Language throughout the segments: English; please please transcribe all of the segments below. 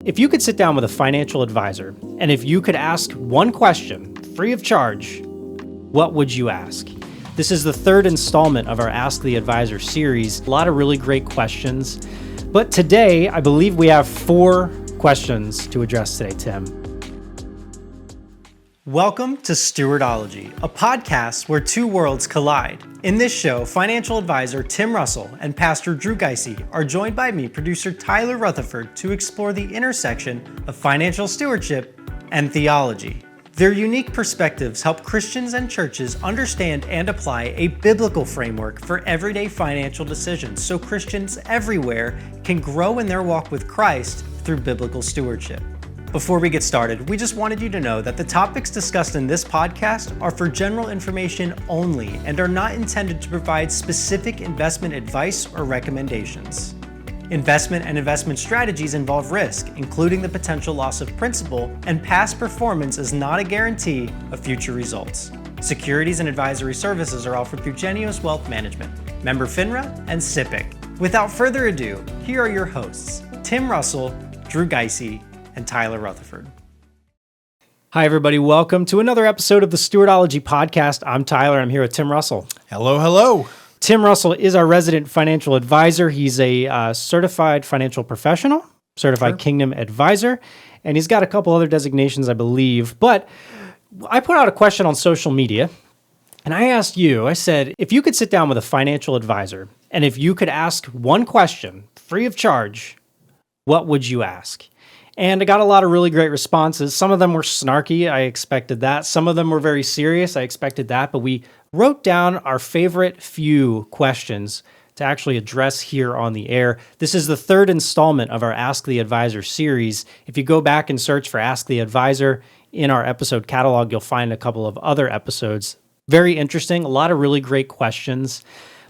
If you could sit down with a financial advisor, and if you could ask one question, free of charge, what would you ask? This is the third installment of our Ask the Advisor series. A lot of really great questions. But today, I believe we have 4 questions to address today, Tim. Welcome to Stewardology, a podcast where two worlds collide. In this show, financial advisor Tim Russell and Pastor Drew Gysi are joined by me, producer Tyler Rutherford, to explore the intersection of financial stewardship and theology. Their unique perspectives help Christians and churches understand and apply a biblical framework for everyday financial decisions so Christians everywhere can grow in their walk with Christ through biblical stewardship. Before we get started, we just wanted you to know that the topics discussed in this podcast are for general information only and are not intended to provide specific investment advice or recommendations. Investment and investment strategies involve risk, including the potential loss of principal, and past performance is not a guarantee of future results. Securities and advisory services are offered through Genius Wealth Management, member FINRA, and SIPC. Without further ado, here are your hosts, Tim Russell, Drew Gysi, and Tyler Rutherford. Hi, everybody. Welcome to another episode of the Stewardology Podcast. I'm Tyler. I'm here with Tim Russell. Hello, hello. Tim Russell is our resident financial advisor. He's a certified financial professional, certified Kingdom advisor, and he's got a couple other designations, I believe. But I put out a question on social media, and I asked you, I said, if you could sit down with a financial advisor, and if you could ask one question, free of charge, what would you ask? And I got a lot of really great responses. Some of them were snarky. I expected that. Some of them were very serious. I expected that. But we wrote down our favorite few questions to actually address here on the air. This is the third installment of our Ask the Advisor series. If you go back and search for Ask the Advisor in our episode catalog, you'll find a couple of other episodes. Very interesting. A lot of really great questions.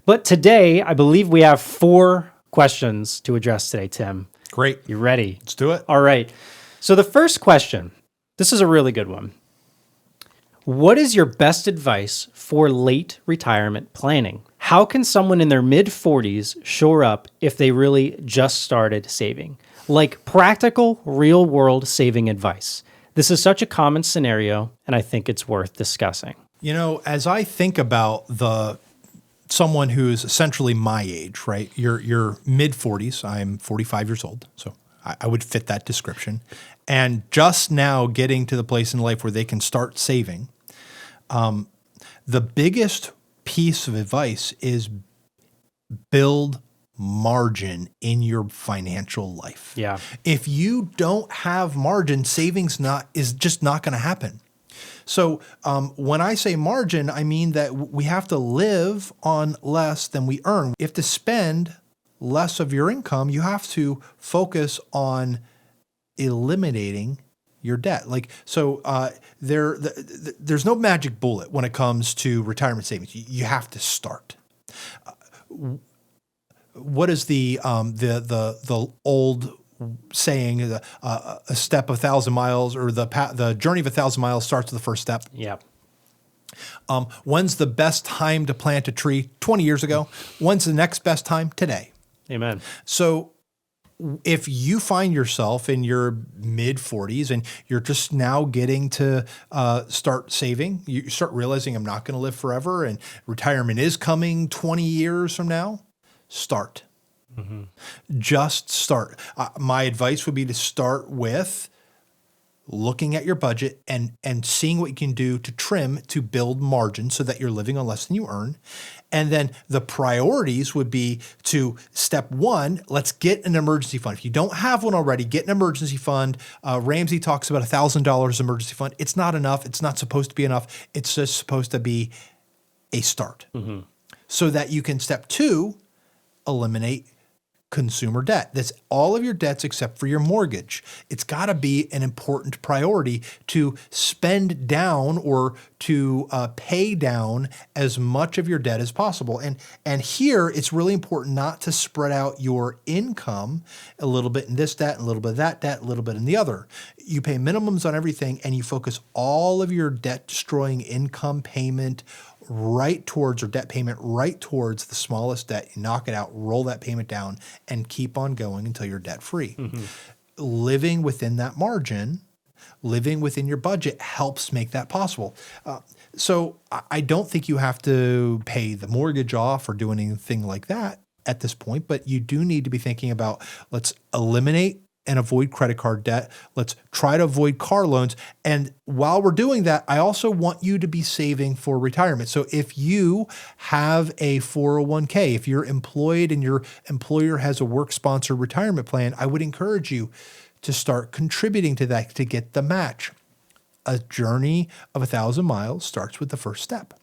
But today, I believe we have 4 questions to address today, Tim. Great. You ready? Let's do it. All right. So the first question, this is a really good one. What is your best advice for late retirement planning? How can someone in their mid-40s shore up if they really just started saving? Like practical, real-world saving advice. This is such a common scenario, and I think it's worth discussing. You know, as I think about someone who's essentially my age, right? You're mid-40s. I'm 45 years old, so I would fit that description. And just now getting to the place in life where they can start saving, the biggest piece of advice is build margin in your financial life. Yeah. If you don't have margin, savings is just not going to happen. So when I say margin, I mean that we have to live on less than we earn. If to spend less of your income, you have to focus on eliminating your debt. There's no magic bullet when it comes to retirement savings. You have to start. What is the old saying, a step 1,000 miles, or the journey of 1,000 miles starts with the first step? Yeah. When's the best time to plant a tree? 20 years ago. When's the next best time? Today. Amen. So if you find yourself in your mid-40s and you're just now getting to start saving, you start realizing I'm not going to live forever and retirement is coming 20 years from now, start. Mm-hmm. Just start. My advice would be to start with looking at your budget and seeing what you can do to trim, to build margin so that you're living on less than you earn. And then the priorities would be to step 1, let's get an emergency fund. If you don't have one already, get an emergency fund. Ramsey talks about $1,000 emergency fund. It's not enough. It's not supposed to be enough. It's just supposed to be a start. Mm-hmm. So that you can, step 2, eliminate consumer debt. That's all of your debts except for your mortgage. It's got to be an important priority to spend down or to pay down as much of your debt as possible. And here it's really important not to spread out your income a little bit in this debt, a little bit of that debt, a little bit in the other. You pay minimums on everything and you focus all of your debt destroying income payment right towards, or debt payment right towards the smallest debt. You knock it out, roll that payment down, and keep on going until you're debt free. Mm-hmm. living within that margin, living within your budget helps make that possible. So I don't think you have to pay the mortgage off or do anything like that at this point, but you do need to be thinking about, let's eliminate and avoid credit card debt. Let's try to avoid car loans. And while we're doing that, I also want you to be saving for retirement. So if you have a 401k, if you're employed and your employer has a work-sponsored retirement plan, I would encourage you to start contributing to that to get the match. A journey of 1,000 miles starts with the first step.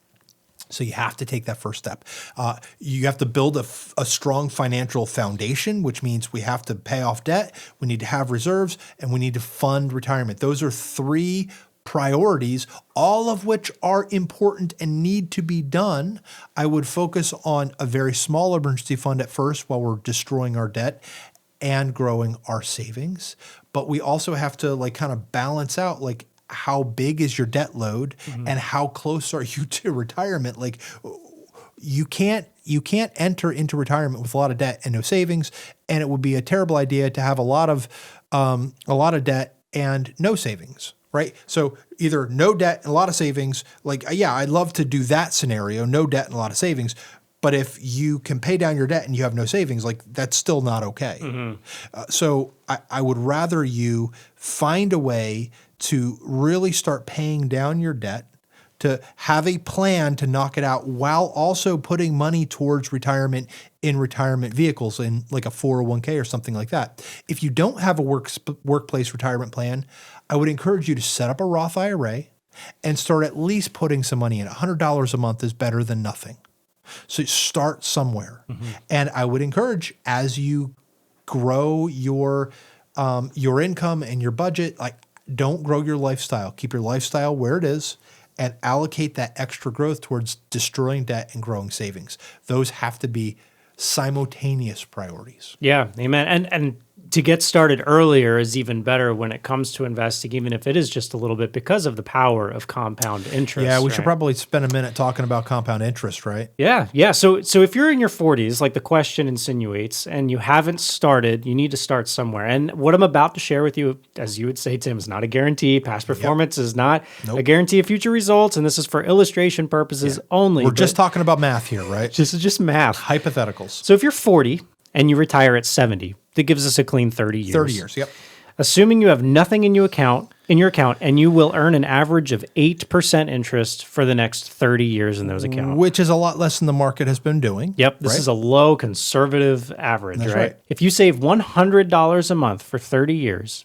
So you have to take that first step. You have to build a strong financial foundation, which means we have to pay off debt, we need to have reserves, and we need to fund retirement. Those are 3 priorities, all of which are important and need to be done. I would focus on a very small emergency fund at first while we're destroying our debt and growing our savings. But we also have to kind of balance out how big is your debt load and how close are you to retirement? You can't enter into retirement with a lot of debt and no savings, and it would be a terrible idea to have a lot of debt and no savings, right? So either no debt and a lot of savings, I'd love to do that scenario, no debt and a lot of savings. But if you can pay down your debt and you have no savings, that's still not okay. So I would rather you find a way to really start paying down your debt, to have a plan to knock it out while also putting money towards retirement in retirement vehicles in a 401k or something like that. If you don't have a workplace retirement plan, I would encourage you to set up a Roth IRA and start at least putting some money in. $100 a month is better than nothing. So start somewhere. And I would encourage, as you grow your income and your budget, don't grow your lifestyle. Keep your lifestyle where it is and allocate that extra growth towards destroying debt and growing savings. Those have to be simultaneous priorities. Yeah, amen. And to get started earlier is even better when it comes to investing, even if it is just a little bit, because of the power of compound interest. Yeah, we should probably spend a minute talking about compound interest, right? Yeah. So if you're in your 40s, like the question insinuates, and you haven't started, you need to start somewhere. And what I'm about to share with you, as you would say, Tim, is not a guarantee. Past performance is not a guarantee of future results, and this is for illustration purposes only. We're just talking about math here, right? This is just math. Hypotheticals. So if you're 40 and you retire at 70, that gives us a clean 30 years. 30 years, yep. Assuming you have nothing in your account, and you will earn an average of 8% interest for the next 30 years in those accounts. Which is a lot less than the market has been doing. Yep, this is a low conservative average, That's right? If you save $100 a month for 30 years,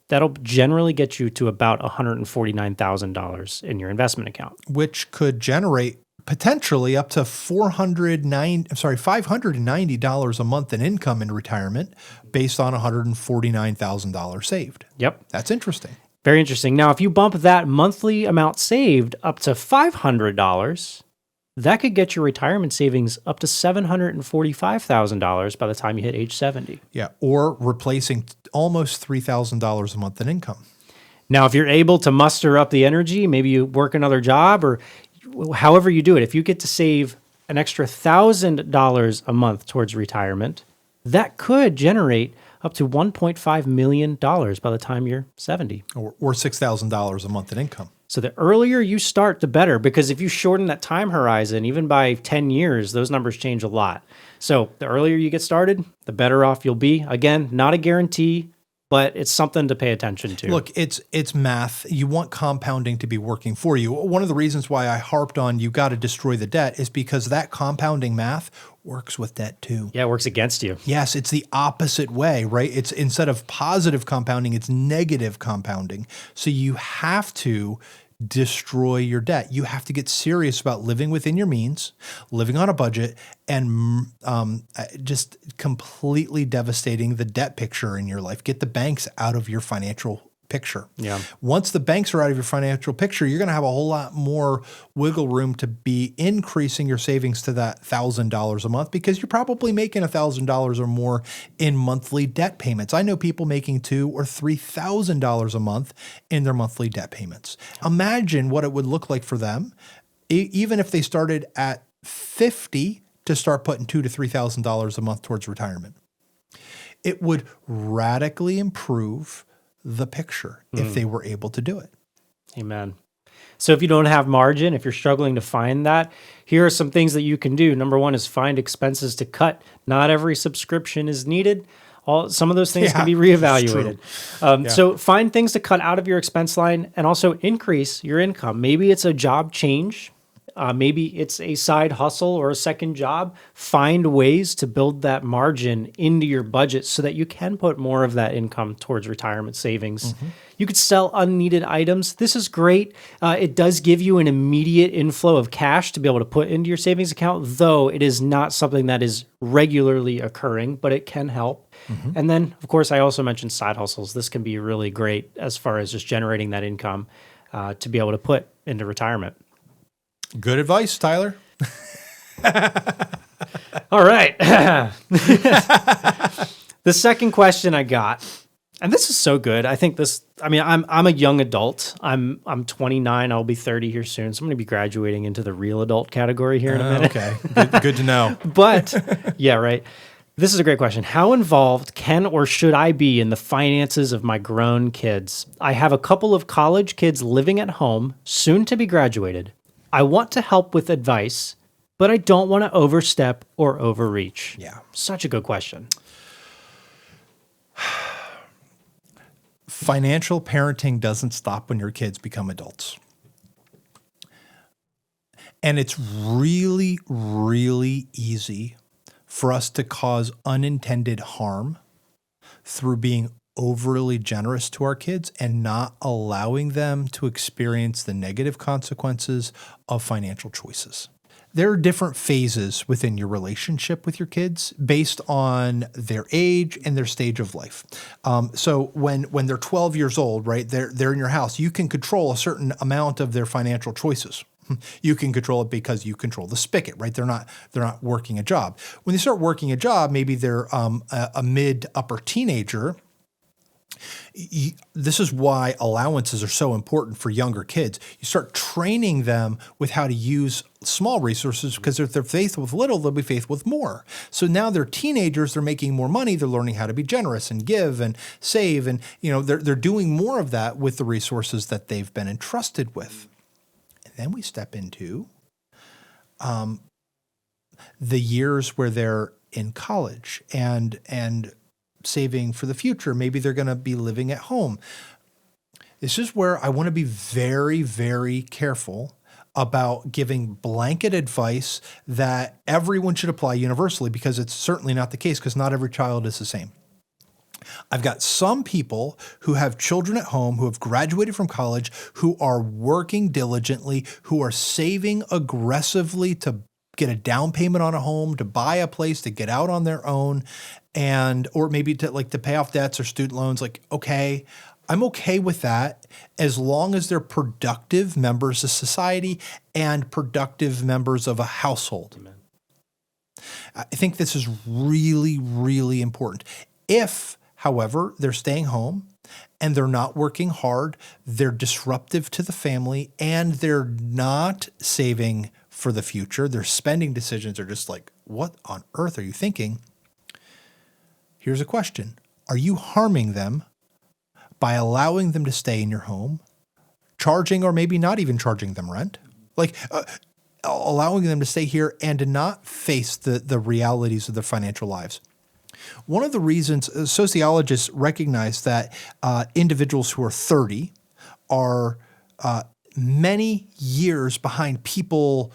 that'll generally get you to about $149,000 in your investment account. Which could generate potentially up to $590 a month in income in retirement based on $149,000 saved. Yep. That's interesting. Very interesting. Now, if you bump that monthly amount saved up to $500, that could get your retirement savings up to $745,000 by the time you hit age 70. Yeah, or replacing almost $3,000 a month in income. Now, if you're able to muster up the energy, maybe you work another job or however you do it, if you get to save an extra $1,000 a month towards retirement, that could generate up to $1.5 million by the time you're 70. Or $6,000 a month in income. So the earlier you start, the better, because if you shorten that time horizon, even by 10 years, those numbers change a lot. So the earlier you get started, the better off you'll be. Again, not a guarantee, but it's something to pay attention to. Look, it's math. You want compounding to be working for you. One of the reasons why I harped on you got to destroy the debt is because that compounding math works with debt too. Yeah, it works against you. Yes, it's the opposite way, right? It's instead of positive compounding, it's negative compounding. So you have to destroy your debt. You have to get serious about living within your means, living on a budget, and just completely devastating the debt picture in your life. Get the banks out of your financial picture. Yeah. Once the banks are out of your financial picture, you're going to have a whole lot more wiggle room to be increasing your savings to that $1,000 a month, because you're probably making $1,000 or more in monthly debt payments. I know people making $2,000 or $3,000 a month in their monthly debt payments. Imagine what it would look like for them, even if they started at 50 to start putting $2,000 to $3,000 a month towards retirement. It would radically improve the picture if they were able to do it. Amen. So if you don't have margin, if you're struggling to find that, here are some things that you can do. Number one is find expenses to cut. Not every subscription is needed. Some of those things can be reevaluated. So find things to cut out of your expense line and also increase your income. Maybe it's a job change. Maybe it's a side hustle or a second job. Find ways to build that margin into your budget so that you can put more of that income towards retirement savings. You could sell unneeded items. This is great. It does give you an immediate inflow of cash to be able to put into your savings account, though it is not something that is regularly occurring, but it can help. And then, of course, I also mentioned side hustles. This can be really great as far as just generating that income to be able to put into retirement. Good advice, Tyler. All right. The second question I got, and this is so good. I think I'm a young adult. I'm 29. I'll be 30 here soon. So I'm going to be graduating into the real adult category here in a minute. Okay. Good to know. But yeah, right. This is a great question. How involved can or should I be in the finances of my grown kids? I have a couple of college kids living at home, soon to be graduated. I want to help with advice, but I don't want to overstep or overreach. Yeah. Such a good question. Financial parenting doesn't stop when your kids become adults. And it's really, really easy for us to cause unintended harm through being overly generous to our kids and not allowing them to experience the negative consequences of financial choices. There are different phases within your relationship with your kids based on their age and their stage of life. So when they're 12 years old, right, they're in your house, you can control a certain amount of their financial choices. You can control it because you control the spigot, right? They're not working a job. When they start working a job, maybe they're a mid upper teenager. This is why allowances are so important for younger kids. You start training them with how to use small resources because if they're faithful with little, they'll be faithful with more. So now they're teenagers, they're making more money, they're learning how to be generous and give and save, and they're doing more of that with the resources that they've been entrusted with. And then we step into the years where they're in college and saving for the future. Maybe they're going to be living at home. This is where I want to be very, very careful about giving blanket advice that everyone should apply universally, because it's certainly not the case, because not every child is the same. I've got some people who have children at home who have graduated from college, who are working diligently, who are saving aggressively to get a down payment on a home, to buy a place, to get out on their own, or maybe to pay off debts or student loans. Okay, I'm okay with that as long as they're productive members of society and productive members of a household. Amen. I think this is really, really important. If, however, they're staying home and they're not working hard, they're disruptive to the family, and they're not saving for the future, their spending decisions are just like, what on earth are you thinking? Here's a question. Are you harming them by allowing them to stay in your home, charging or maybe not even charging them rent? Allowing them to stay here and to not face the realities of their financial lives. One of the reasons sociologists recognize that individuals who are 30 are many years behind people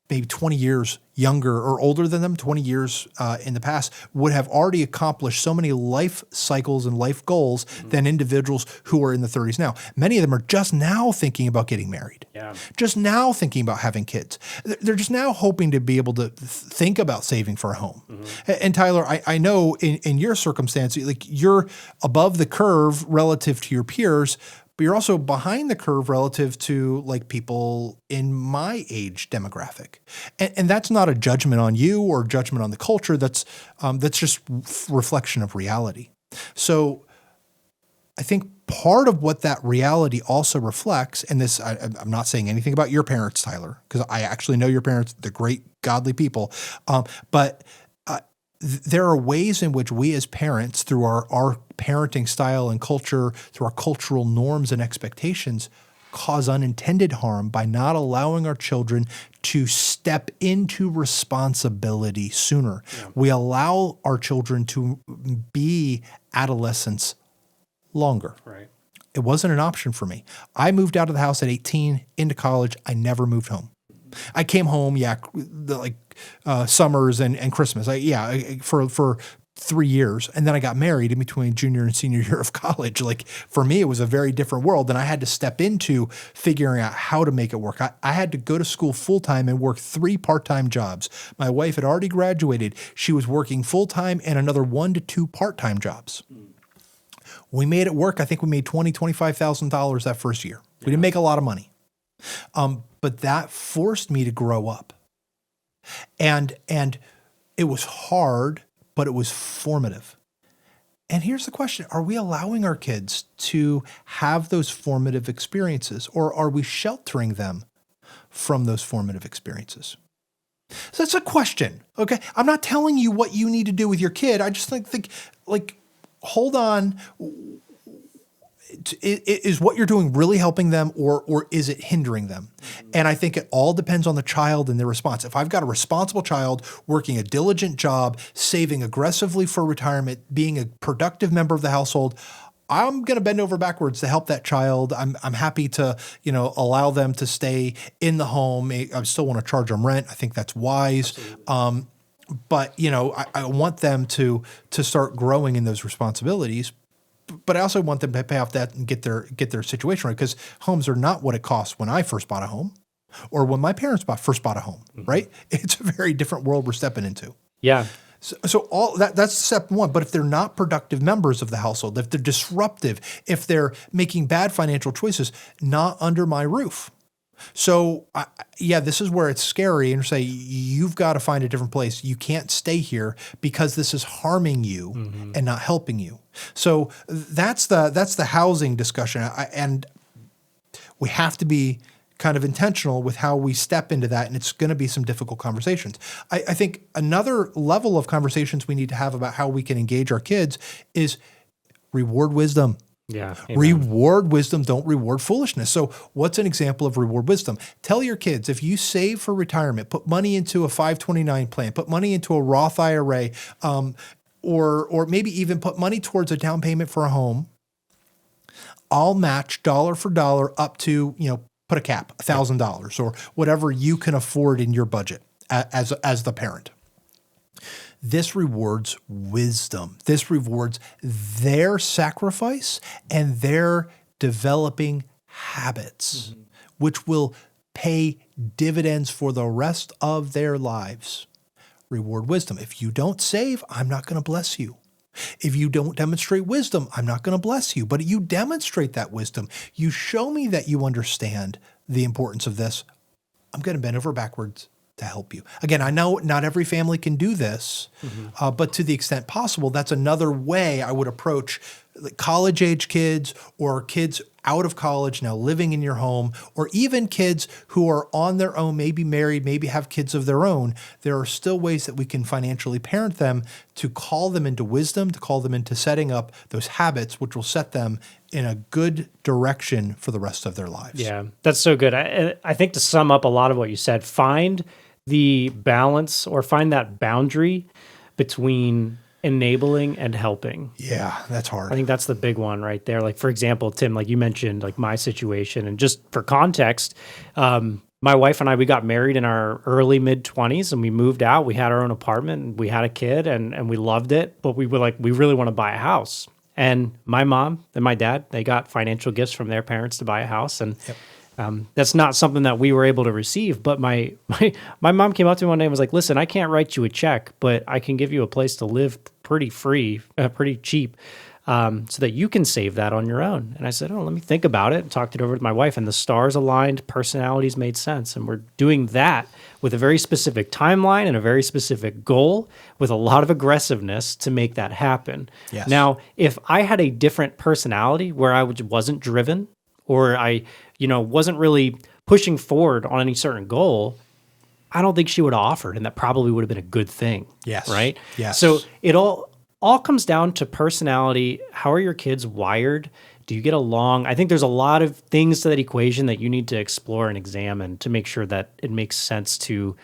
maybe 20 years younger or older than them, 20 years in the past, would have already accomplished so many life cycles and life goals than individuals who are in the 30s now. Many of them are just now thinking about getting married, just now thinking about having kids. They're just now hoping to be able to think about saving for a home. And Tyler, I know in your circumstance, you're above the curve relative to your peers, but you're also behind the curve relative to people in my age demographic. And that's not a judgment on you or judgment on the culture. That's just reflection of reality. So I think part of what that reality also reflects, and this, I'm not saying anything about your parents, Tyler, because I actually know your parents, they're great, godly people. But there are ways in which we as parents, through our parenting style and culture, through our cultural norms and expectations, cause unintended harm by not allowing our children to step into responsibility sooner. Yeah. We allow our children to be adolescents longer. Right. It wasn't an option for me. I moved out of the house at 18 into college. I never moved home. I came home, summers and Christmas. For 3 years. And then I got married in between junior and senior year of college. Like, for me, it was a very different world. And I had to step into figuring out how to make it work. I had to go to school full-time and work 3 part-time jobs. My wife had already graduated. She was working full-time and another 1 to 2 part-time jobs. We made it work. I think we made $20,000, $25,000 that first year. We didn't make a lot of money. But that forced me to grow up. And it was hard, but it was formative. And here's the question. Are we allowing our kids to have those formative experiences, or are we sheltering them from those formative experiences? So that's a question, okay? I'm not telling you what you need to do with your kid. I just think hold on. Is what you're doing really helping them, or is it hindering them? And I think it all depends on the child and their response. If I've got a responsible child working a diligent job, saving aggressively for retirement, being a productive member of the household, I'm going to bend over backwards to help that child. I'm happy to, allow them to stay in the home. I still want to charge them rent. I think that's wise. But I want them to start growing in those responsibilities. But I also want them to pay off that and get their situation right, because homes are not what it cost when I first bought a home or when my parents first bought a home, right? It's a very different world we're stepping into. Yeah. So all that's step one. But if they're not productive members of the household, if they're disruptive, if they're making bad financial choices, not under my roof. So, this is where it's scary, and say, you've got to find a different place. You can't stay here because this is harming you and not helping you. So that's the housing discussion. And we have to be kind of intentional with how we step into that, and it's going to be some difficult conversations. I think another level of conversations we need to have about how we can engage our kids is reward wisdom. Yeah. Amen. Reward wisdom, don't reward foolishness. So what's an example of reward wisdom? Tell your kids, if you save for retirement, put money into a 529 plan, put money into a Roth IRA, or maybe even put money towards a down payment for a home, I'll match dollar for dollar up to, put a cap, $1,000 or whatever you can afford in your budget as the parent. This rewards wisdom. This rewards their sacrifice and their developing habits, which will pay dividends for the rest of their lives. Reward wisdom. If you don't save, I'm not going to bless you. If you don't demonstrate wisdom, I'm not going to bless you. But you demonstrate that wisdom. You show me that you understand the importance of this. I'm going to bend over backwards to help you. Again, I know not every family can do this, but to the extent possible, that's another way I would approach college-age kids or kids out of college now living in your home, or even kids who are on their own, maybe married, maybe have kids of their own. There are still ways that we can financially parent them to call them into wisdom, to call them into setting up those habits, which will set them in a good direction for the rest of their lives. Yeah, that's so good. I think to sum up a lot of what you said, find the balance or find that boundary between enabling and helping. Yeah, that's hard. I think that's the big one right there. Like, for example, Tim, like you mentioned, like my situation, and just for context, my wife and I, we got married in our early mid-20s and we moved out. We had our own apartment and we had a kid and we loved it, but we were like, we really want to buy a house. And my mom and my dad, they got financial gifts from their parents to buy a house. And that's not something that we were able to receive. But my mom came up to me one day and was like, listen, I can't write you a check, but I can give you a place to live pretty free, pretty cheap, so that you can save that on your own. And I said, let me think about it, and talked it over with my wife, and the stars aligned, personalities made sense. And we're doing that with a very specific timeline and a very specific goal with a lot of aggressiveness to make that happen. Yes. Now, if I had a different personality where I wasn't driven, or I wasn't really pushing forward on any certain goal, I don't think she would have offered, and that probably would have been a good thing. Yes. Right? Yes. So it all comes down to personality. How are your kids wired? Do you get along? I think there's a lot of things to that equation that you need to explore and examine to make sure that it makes sense to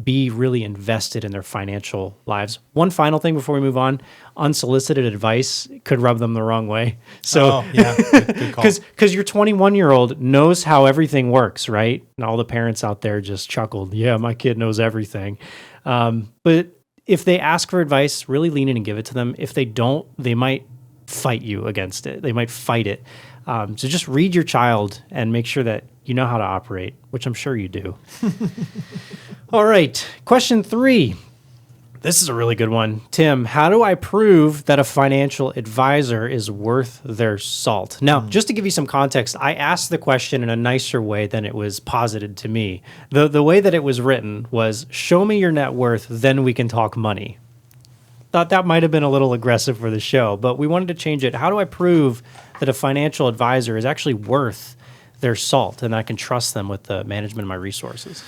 be really invested in their financial lives. One final thing before we move on, unsolicited advice could rub them the wrong way. So, good call. Because your 21-year-old knows how everything works, right? And all the parents out there just chuckled, yeah, my kid knows everything. But if they ask for advice, really lean in and give it to them. If they don't, they might fight you against it. They might fight it. So just read your child and make sure that you know how to operate, which I'm sure you do. All right. Question 3. This is a really good one. Tim, how do I prove that a financial advisor is worth their salt? Now, just to give you some context, I asked the question in a nicer way than it was posited to me. The way that it was written was, show me your net worth, then we can talk money. Thought that might have been a little aggressive for the show, but we wanted to change it. How do I prove that a financial advisor is actually worth their salt and I can trust them with the management of my resources?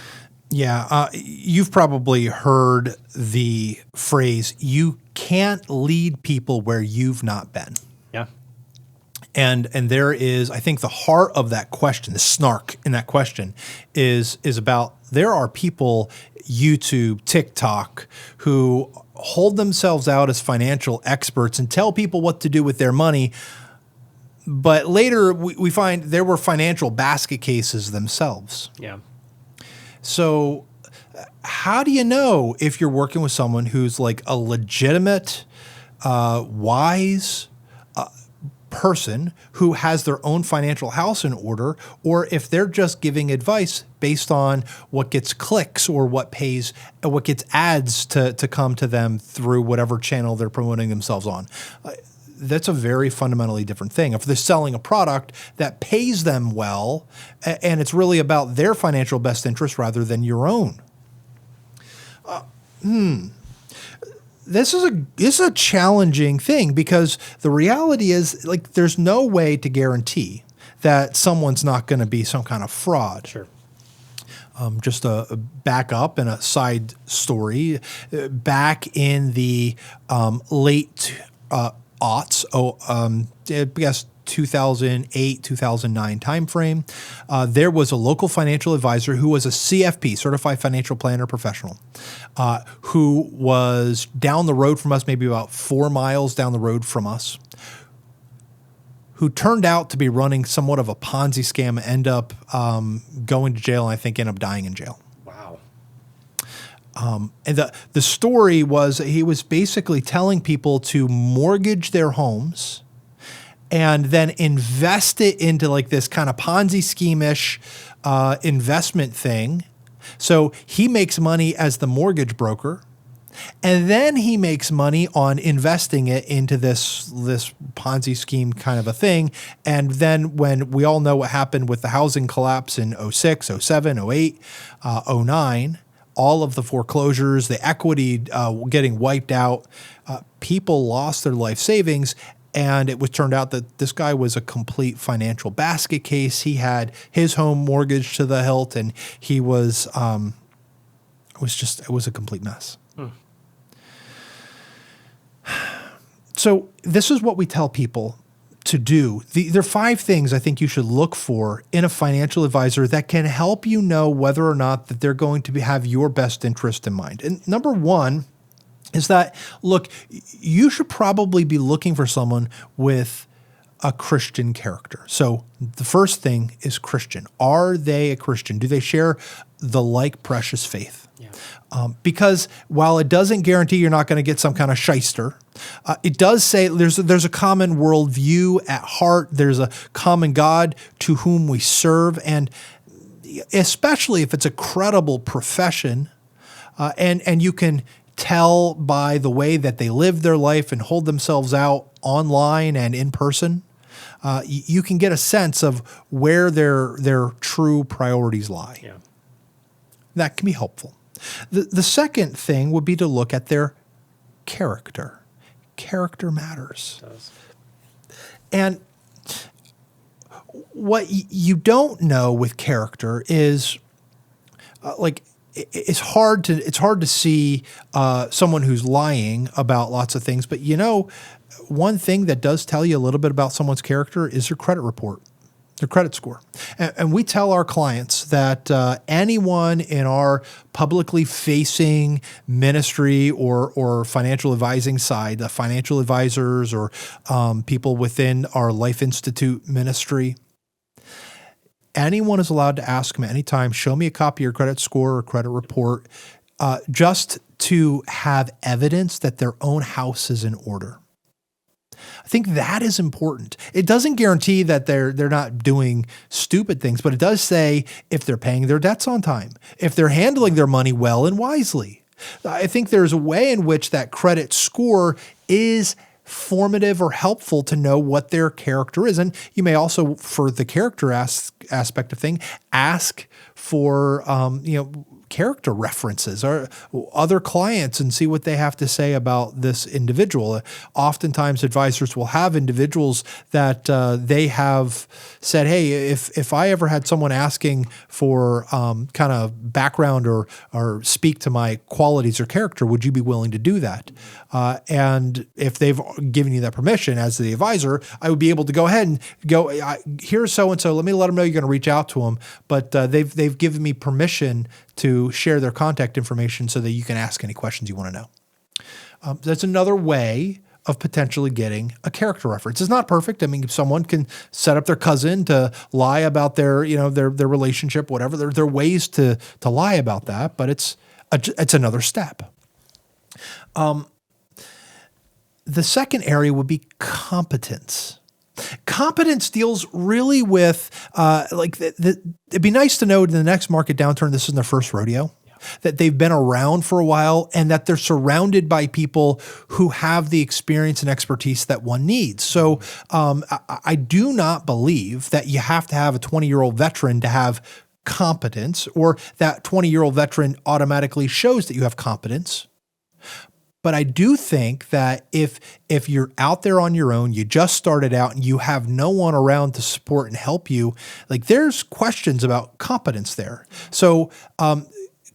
Yeah, you've probably heard the phrase, you can't lead people where you've not been. Yeah. And there is, I think the heart of that question, the snark in that question is about there are people, YouTube, TikTok, who hold themselves out as financial experts and tell people what to do with their money. But later we find there were financial basket cases themselves. Yeah. So how do you know if you're working with someone who's like a legitimate, wise person who has their own financial house in order, or if they're just giving advice based on what gets clicks or what gets ads to come to them through whatever channel they're promoting themselves on? That's a very fundamentally different thing. If they're selling a product that pays them well, and it's really about their financial best interest rather than your own. This is a challenging thing because the reality is, like, there's no way to guarantee that someone's not going to be some kind of fraud. Sure. Just a back up and a side story. Back in the late aughts, I guess 2008, 2009 timeframe, there was a local financial advisor who was a CFP, Certified Financial Planner Professional, who was down the road from us, maybe about 4 miles down the road from us, who turned out to be running somewhat of a Ponzi scam, end up going to jail, and I think end up dying in jail. And the story was he was basically telling people to mortgage their homes and then invest it into like this kind of Ponzi scheme-ish investment thing. So he makes money as the mortgage broker, and then he makes money on investing it into this Ponzi scheme kind of a thing. And then when we all know what happened with the housing collapse in 06, 07, 08, 09, all of the foreclosures, the equity getting wiped out, people lost their life savings, and it was turned out that this guy was a complete financial basket case. He had his home mortgaged to the hilt, and he was it was a complete mess. So this is what we tell people to do. There are 5 things I think you should look for in a financial advisor that can help you know whether or not that they're going to have your best interest in mind. And number 1 is that, look, you should probably be looking for someone with a Christian character. So the first thing is Christian. Are they a Christian? Do they share the like precious faith? Yeah. Because while it doesn't guarantee you're not going to get some kind of shyster, it does say there's a common worldview at heart. There's a common God to whom we serve, and especially if it's a credible profession, and you can tell by the way that they live their life and hold themselves out online and in person, you can get a sense of where their true priorities lie. Yeah. That can be helpful. The second thing would be to look at their character. Character matters. It does. And what you don't know with character is, like, it's hard to see someone who's lying about lots of things. But one thing that does tell you a little bit about someone's character is their credit report, their credit score. And we tell our clients that anyone in our publicly facing ministry or financial advising side, the financial advisors or people within our Life Institute ministry, anyone is allowed to ask them anytime, show me a copy of your credit score or credit report, just to have evidence that their own house is in order. I think that is important. It doesn't guarantee that they're not doing stupid things, but it does say if they're paying their debts on time, if they're handling their money well and wisely. I think there's a way in which that credit score is formative or helpful to know what their character is. And you may also, for the character aspect of thing, ask for character references or other clients and see what they have to say about this individual. Oftentimes advisors will have individuals that they have said, hey, if I ever had someone asking for kind of background or speak to my qualities or character, would you be willing to do that? And if they've given you that permission as the advisor, I would be able to go ahead and go, here's so-and-so, let me let them know you're going to reach out to them. But they've given me permission to share their contact information so that you can ask any questions you want to know. That's another way of potentially getting a character reference. It's not perfect. I mean, someone can set up their cousin to lie about their relationship, whatever. There are ways to lie about that, but it's another step. The second area would be competence. Competence deals really with it'd be nice to know in the next market downturn, this isn't their first rodeo, that they've been around for a while and that they're surrounded by people who have the experience and expertise that one needs. So I do not believe that you have to have a 20-year-old veteran to have competence, or that 20-year-old veteran automatically shows that you have competence. But I do think that if you're out there on your own, you just started out and you have no one around to support and help you, there's questions about competence there. So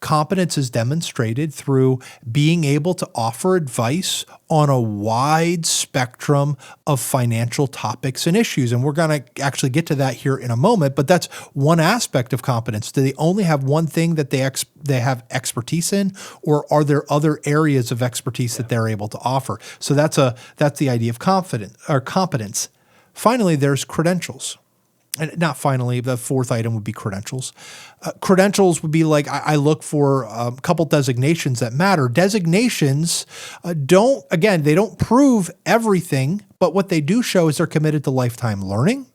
competence is demonstrated through being able to offer advice on a wide spectrum of financial topics and issues. And we're going to actually get to that here in a moment, but that's one aspect of competence. Do they only have one thing that they have expertise in, or are there other areas of expertise that they're able to offer? So that's the idea of competence. Finally, there's credentials. And not finally, the fourth item would be credentials. Credentials would be like, I look for a couple designations that matter. Designations they don't prove everything, but what they do show is they're committed to lifetime learning,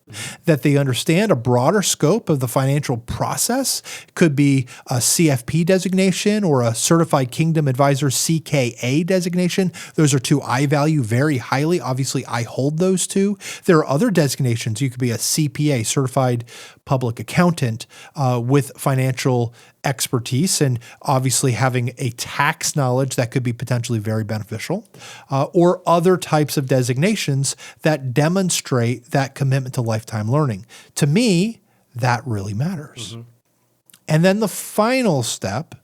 that they understand a broader scope of the financial process. Could be a CFP designation or a Certified Kingdom Advisor CKA designation. Those are two I value very highly. Obviously, I hold those two. There are other designations. You could be a CPA, Certified Public Accountant, with financial expertise and obviously having a tax knowledge that could be potentially very beneficial, or other types of designations that demonstrate that commitment to lifetime learning. To me, that really matters. Mm-hmm. And then the final step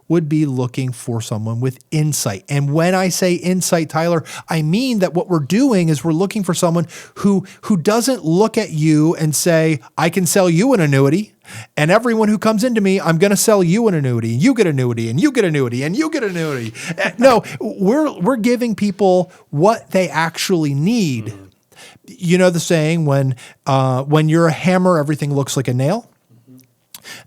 would be looking for someone with insight. And when I say insight, Tyler, I mean that what we're doing is we're looking for someone who doesn't look at you and say, I can sell you an annuity, and everyone who comes into me, I'm going to sell you an annuity, and you get annuity, and you get annuity, and you get annuity. No, we're giving people what they actually need. Mm-hmm. You know the saying, when you're a hammer, everything looks like a nail.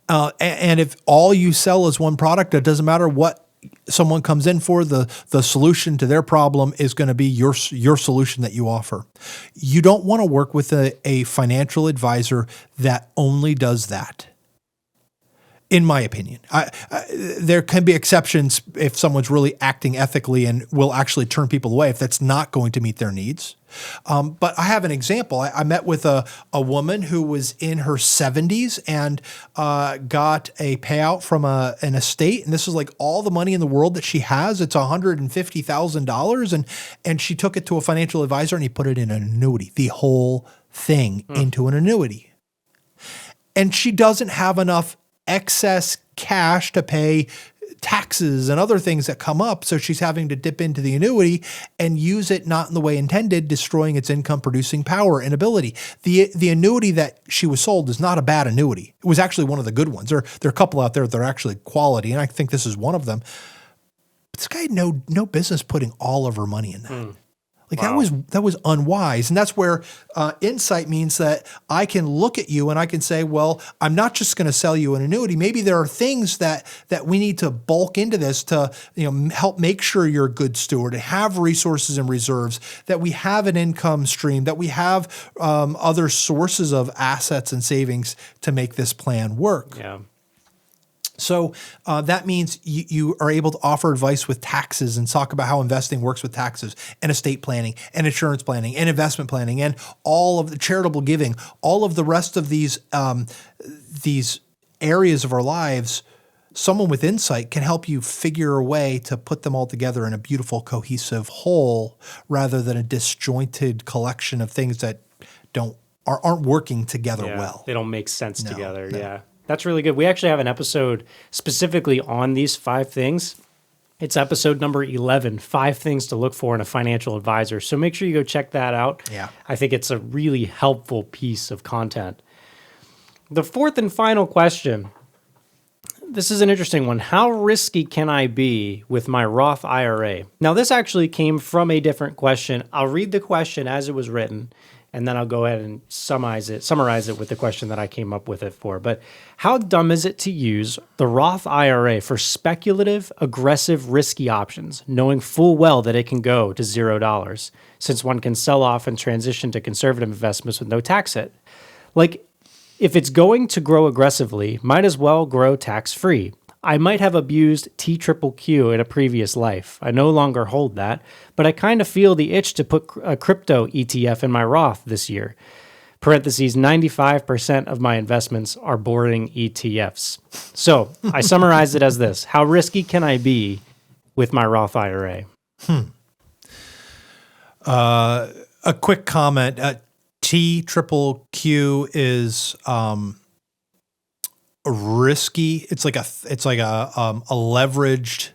And if all you sell is one product, it doesn't matter what someone comes in for, the solution to their problem is going to be your solution that you offer. You don't want to work with a financial advisor that only does that. In my opinion, there can be exceptions if someone's really acting ethically and will actually turn people away if that's not going to meet their needs. But I have an example. I met with a woman who was in her 70s and got a payout from an estate. And this is like all the money in the world that she has. It's $150,000. And she took it to a financial advisor and he put it in an annuity, the whole thing into an annuity. And she doesn't have enough excess cash to pay taxes and other things that come up. So she's having to dip into the annuity and use it not in the way intended, destroying its income producing power and ability. The annuity that she was sold is not a bad annuity. It was actually one of the good ones. There are a couple out there that are actually quality, and I think this is one of them. But this guy had no business putting all of her money in that. Like Wow. that was unwise. And that's where insight means that I can look at you and I can say, well, I'm not just going to sell you an annuity. Maybe there are things that we need to bulk into this to, help make sure you're a good steward and have resources and reserves, that we have an income stream, that we have other sources of assets and savings to make this plan work. Yeah. So that means you are able to offer advice with taxes and talk about how investing works with taxes and estate planning and insurance planning and investment planning and all of the charitable giving, all of the rest of these areas of our lives. Someone with insight can help you figure a way to put them all together in a beautiful, cohesive whole rather than a disjointed collection of things that aren't working together well. They don't make sense together. No. Yeah. That's really good. We actually have an episode specifically on these 5 things. It's episode number 11, 5 things to look for in a financial advisor. So make sure you go check that out. Yeah. I think it's a really helpful piece of content. The 4th and final question. This is an interesting one. How risky can I be with my Roth IRA? Now, this actually came from a different question. I'll read the question as it was written, and then I'll go ahead and summarize it with the question that I came up with it for. But how dumb is it to use the Roth IRA for speculative, aggressive, risky options, knowing full well that it can go to $0, since one can sell off and transition to conservative investments with no tax hit? Like, if it's going to grow aggressively, might as well grow tax-free. I might have abused TQQQ in a previous life. I no longer hold that, but I kind of feel the itch to put a crypto ETF in my Roth this year. Parentheses, 95% of my investments are boring ETFs. So I summarize it as this. How risky can I be with my Roth IRA? A quick comment. TQQQ is risky. It's like a leveraged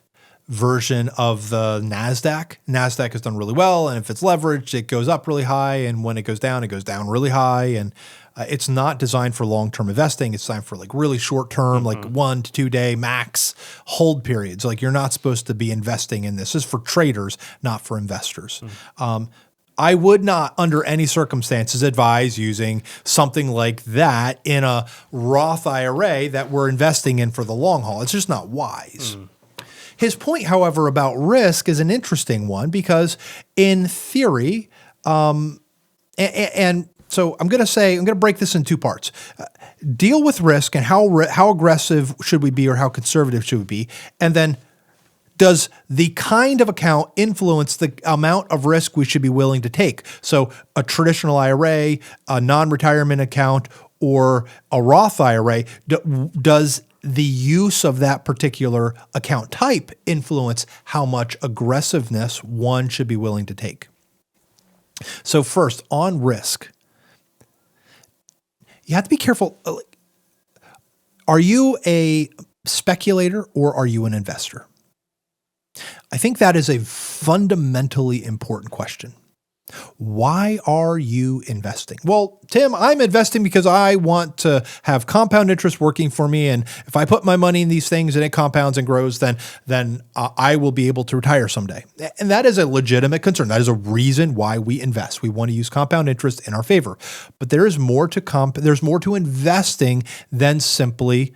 version of the NASDAQ. NASDAQ has done really well, and if it's leveraged, it goes up really high, and when it goes down really high. And it's not designed for long-term investing. It's designed for like really short-term, like 1 to 2 day max hold periods. Like you're not supposed to be investing in this. This is for traders, not for investors. I would not, under any circumstances, advise using something like that in a Roth IRA that we're investing in for the long haul. It's just not wise. His point, however, about risk is an interesting one because in theory, and so I'm going to break this in 2 parts. Deal with risk and how aggressive should we be or how conservative should we be, and then does the kind of account influence the amount of risk we should be willing to take? So a traditional IRA, a non-retirement account, or a Roth IRA, does the use of that particular account type influence how much aggressiveness one should be willing to take? So first, on risk, you have to be careful. Are you a speculator or are you an investor? I think that is a fundamentally important question. Why are you investing? Well, Tim, I'm investing because I want to have compound interest working for me. And if I put my money in these things and it compounds and grows, then I will be able to retire someday. And that is a legitimate concern. That is a reason why we invest. We want to use compound interest in our favor. But there is more to there's more to investing than simply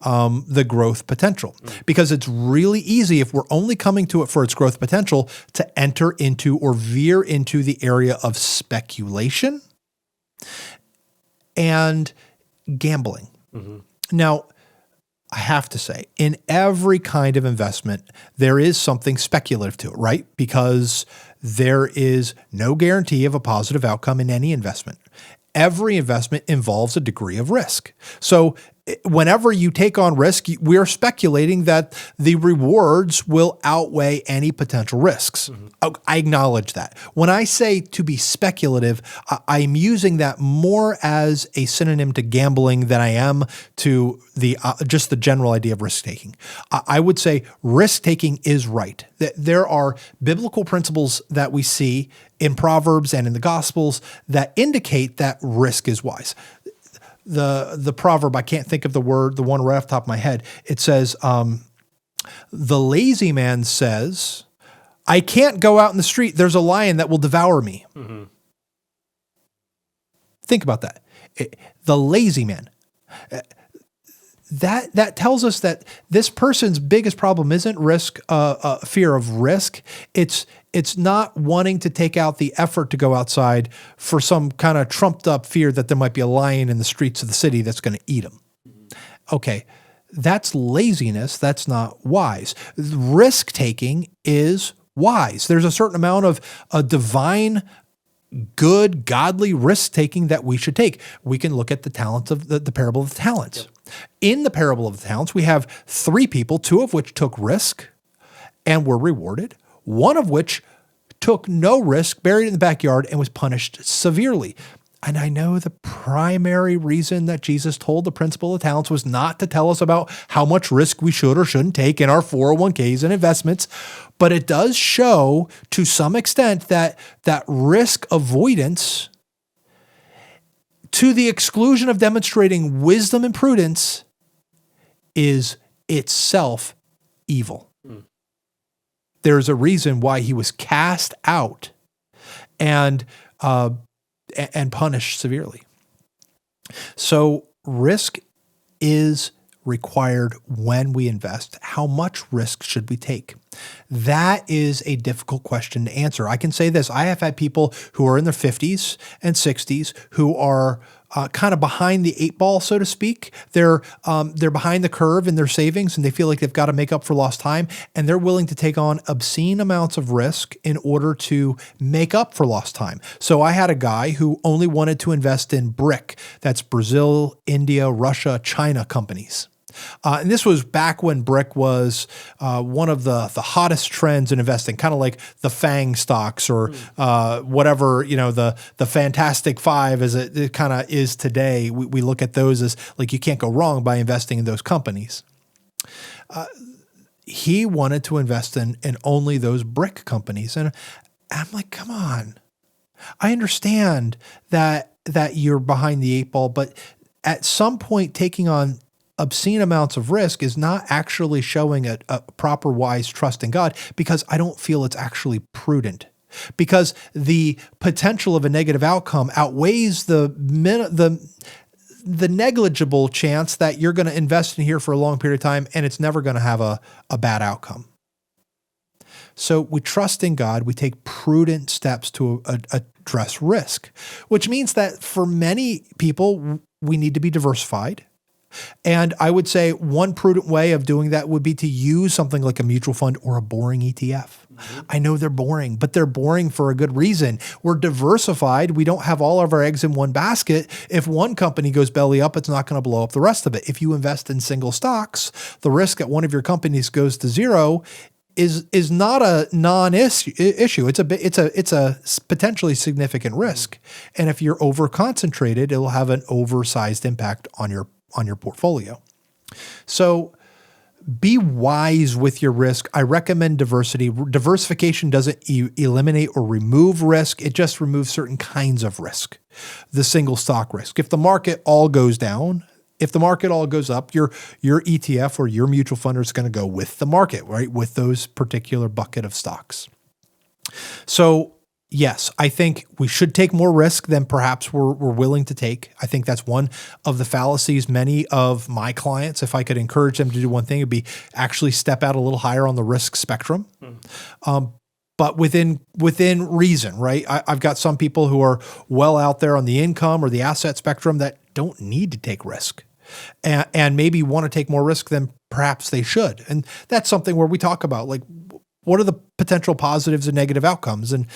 the growth potential, because it's really easy if we're only coming to it for its growth potential to enter into or veer into the area of speculation and gambling. Now, I have to say, in every kind of investment, there is something speculative to it, right? Because there is no guarantee of a positive outcome in any investment. Every investment involves a degree of risk. So whenever you take on risk, we are speculating that the rewards will outweigh any potential risks. I acknowledge that. When I say to be speculative, I'm using that more as a synonym to gambling than I am to the just the general idea of risk taking. I would say risk taking is right. There are biblical principles that we see in Proverbs and in the Gospels that indicate that risk is wise. The proverb, I can't think of the word, the one right off the top of my head. It says, the lazy man says, I can't go out in the street. There's a lion that will devour me. Think about that. The lazy man. That tells us that this person's biggest problem isn't risk, fear of risk. It's not wanting to take out the effort to go outside for some kind of trumped up fear that there might be a lion in the streets of the city that's going to eat him. Okay, that's laziness. That's not wise. Risk taking is wise. There's a certain amount of a divine, good, godly risk taking that we should take. We can look at the talents of the parable of the talents. Yep. In the parable of the talents, we have 3 people, 2 of which took risk and were rewarded. One of which took no risk, buried in the backyard, and was punished severely. And I know the primary reason that Jesus told the principle of talents was not to tell us about how much risk we should or shouldn't take in our 401ks and investments, but it does show to some extent that risk avoidance, to the exclusion of demonstrating wisdom and prudence, is itself evil. There's a reason why he was cast out and punished severely. So risk is required when we invest. How much risk should we take? That is a difficult question to answer. I can say this. I have had people who are in their 50s and 60s who are kind of behind the 8 ball, so to speak. They're behind the curve in their savings, and they feel like they've got to make up for lost time, and they're willing to take on obscene amounts of risk in order to make up for lost time. So I had a guy who only wanted to invest in BRIC. That's Brazil, India, Russia, China companies. And this was back when BRIC was one of the hottest trends in investing, kind of like the FANG stocks or whatever, the Fantastic Five as it kind of is today. We look at those as like you can't go wrong by investing in those companies. He wanted to invest in only those BRIC companies. And I'm like, come on. I understand that you're behind the 8 ball, but at some point taking on obscene amounts of risk is not actually showing a proper, wise trust in God, because I don't feel it's actually prudent. Because the potential of a negative outcome outweighs the negligible chance that you're going to invest in here for a long period of time and it's never going to have a bad outcome. So we trust in God. We take prudent steps to address risk, which means that for many people, we need to be diversified. And I would say one prudent way of doing that would be to use something like a mutual fund or a boring ETF. I know they're boring, but they're boring for a good reason. We're diversified. We don't have all of our eggs in one basket. If one company goes belly up, it's not going to blow up the rest of it. If you invest in single stocks, the risk that one of your companies goes to zero is not a non-issue. It's a potentially significant risk. And if you're over concentrated, it will have an oversized impact on your portfolio. So be wise with your risk. I recommend diversity. Diversification doesn't eliminate or remove risk. It just removes certain kinds of risk. The single stock risk. If the market all goes down, if the market all goes up, your ETF or your mutual fund is going to go with the market, right? With those particular bucket of stocks. So yes, I think we should take more risk than perhaps we're willing to take. I think that's one of the fallacies many of my clients, if I could encourage them to do one thing, it'd be actually step out a little higher on the risk spectrum. But within reason, right? I've got some people who are well out there on the income or the asset spectrum that don't need to take risk and maybe want to take more risk than perhaps they should. And that's something where we talk about, like, what are the potential positives and negative outcomes, and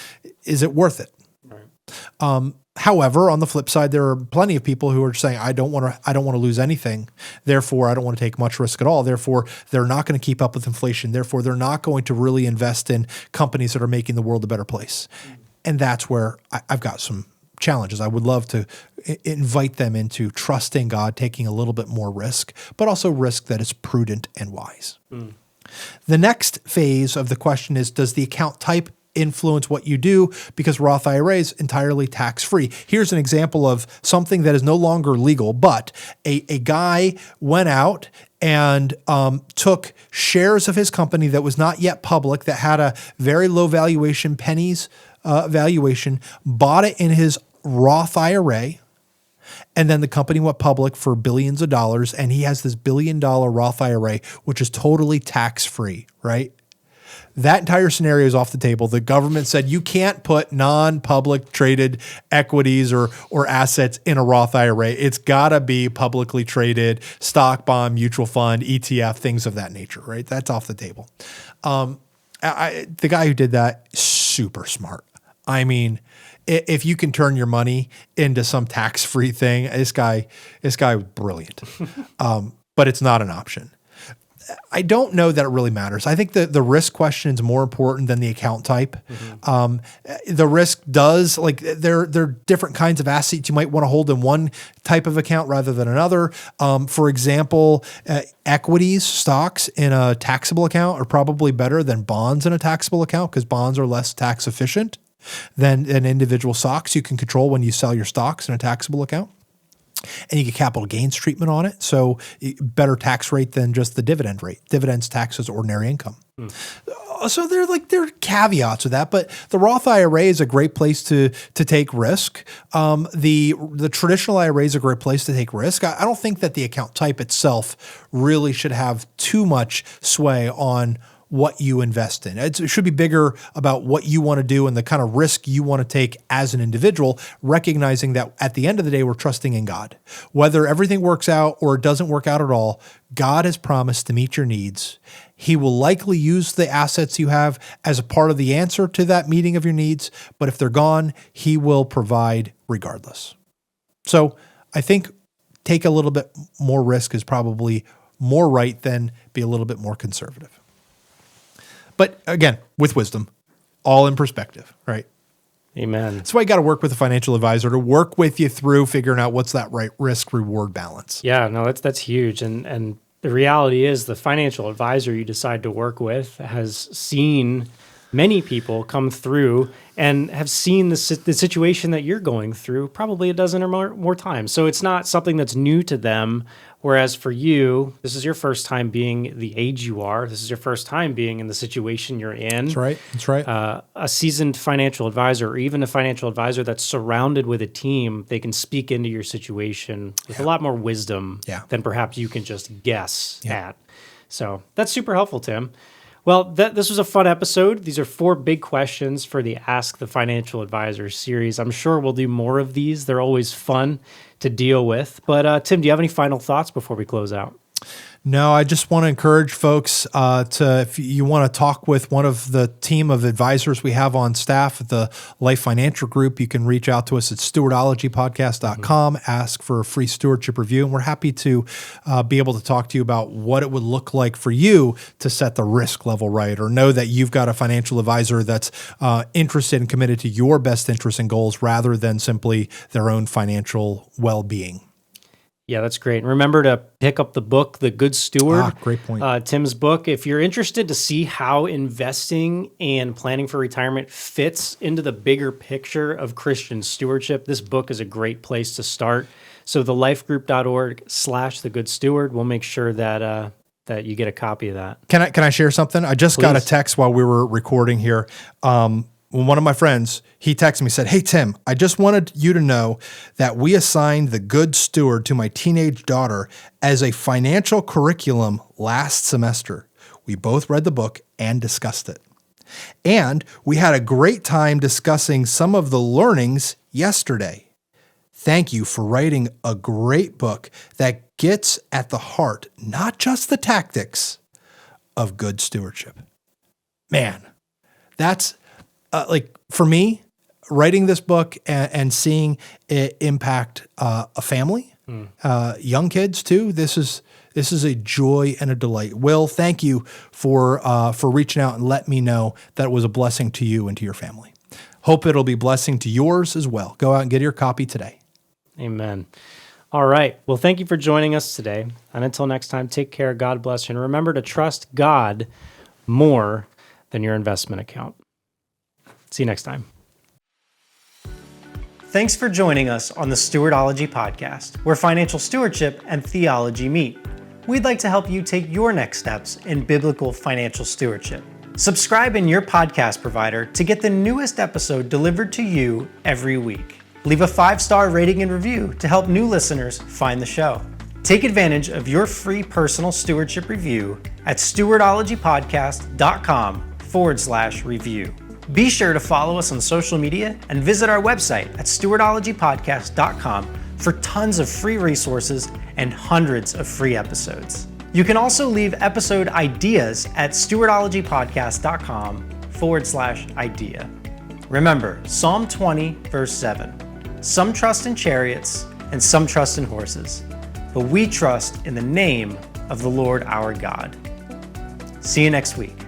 is it worth it? Right. However, on the flip side, there are plenty of people who are saying, I don't want to lose anything. Therefore, I don't want to take much risk at all. Therefore, they're not going to keep up with inflation. Therefore, they're not going to really invest in companies that are making the world a better place. And that's where I've got some challenges. I would love to invite them into trusting God, taking a little bit more risk, but also risk that is prudent and wise. The next phase of the question is, does the account type influence what you do? Because Roth IRA is entirely tax-free. Here's an example of something that is no longer legal, but a guy went out and took shares of his company that was not yet public, that had a very low valuation, pennies valuation, bought it in his Roth IRA, and then the company went public for billions of dollars, and he has this $1 billion Roth IRA, which is totally tax-free, right? That entire scenario is off the table. The government said you can't put non-public traded equities or assets in a Roth IRA. It's got to be publicly traded stock, bond, mutual fund, ETF, things of that nature, right? That's off the table. The guy who did that, super smart. I mean, if you can turn your money into some tax-free thing, this guy was brilliant. But it's not an option. I don't know that it really matters. I think the risk question is more important than the account type. The risk does, like, there are different kinds of assets you might want to hold in one type of account rather than another. For example, equities, stocks in a taxable account are probably better than bonds in a taxable account, because bonds are less tax efficient than an individual stocks. You can control when you sell your stocks in a taxable account. And you get capital gains treatment on it. So better tax rate than just the dividend rate. Dividends tax as ordinary income. So there are caveats with that, but the Roth IRA is a great place to take risk. The traditional IRA is a great place to take risk. I don't think that the account type itself really should have too much sway on what you invest in. It should be bigger about what you want to do and the kind of risk you want to take as an individual, recognizing that at the end of the day, we're trusting in God. Whether everything works out or it doesn't work out at all, God has promised to meet your needs. He will likely use the assets you have as a part of the answer to that meeting of your needs, but if they're gone, He will provide regardless. So I think take a little bit more risk is probably more right than be a little bit more conservative. But again, with wisdom, all in perspective, right? Amen. That's why you got to work with a financial advisor to work with you through figuring out what's that right risk-reward balance. Yeah, no, that's huge. And the reality is the financial advisor you decide to work with has seen many people come through and have seen the situation that you're going through probably a dozen or more times. So it's not something that's new to them. Whereas for you, this is your first time being the age you are. This is your first time being in the situation you're in. That's right. A seasoned financial advisor, or even a financial advisor that's surrounded with a team, they can speak into your situation with a lot more wisdom than perhaps you can just guess at. So that's super helpful, Tim. Well, this was a fun episode. These are 4 big questions for the Ask the Financial Advisor series. I'm sure we'll do more of these. They're always fun to deal with. But Tim, do you have any final thoughts before we close out? No, I just want to encourage folks if you want to talk with one of the team of advisors we have on staff at the Life Financial Group, you can reach out to us at stewardologypodcast.com, ask for a free stewardship review, and we're happy to be able to talk to you about what it would look like for you to set the risk level right, or know that you've got a financial advisor that's interested and committed to your best interests and goals rather than simply their own financial well-being. Yeah, that's great. And remember to pick up the book, The Good Steward. Great point. Tim's book. If you're interested to see how investing and planning for retirement fits into the bigger picture of Christian stewardship, this book is a great place to start. So thelifegroup.org/thegoodssteward. We'll make sure that you get a copy of that. Can I share something? I just got a text while we were recording here. One of my friends, he texted me, said, "Hey, Tim, I just wanted you to know that we assigned The Good Steward to my teenage daughter as a financial curriculum last semester. We both read the book and discussed it. And we had a great time discussing some of the learnings yesterday. Thank you for writing a great book that gets at the heart, not just the tactics, of good stewardship." Man, that's... for me, writing this book and seeing it impact a family, young kids too. This is a joy and a delight. Will, thank you for reaching out and letting me know that it was a blessing to you and to your family. Hope it'll be a blessing to yours as well. Go out and get your copy today. Amen. All right. Well, thank you for joining us today. And until next time, take care. God bless you. And remember to trust God more than your investment account. See you next time. Thanks for joining us on the Stewardology Podcast, where financial stewardship and theology meet. We'd like to help you take your next steps in biblical financial stewardship. Subscribe in your podcast provider to get the newest episode delivered to you every week. Leave a 5-star rating and review to help new listeners find the show. Take advantage of your free personal stewardship review at stewardologypodcast.com/review. Be sure to follow us on social media and visit our website at stewardologypodcast.com for tons of free resources and hundreds of free episodes. You can also leave episode ideas at stewardologypodcast.com/idea. Remember, Psalm 20, verse 7, some trust in chariots and some trust in horses, but we trust in the name of the Lord our God. See you next week.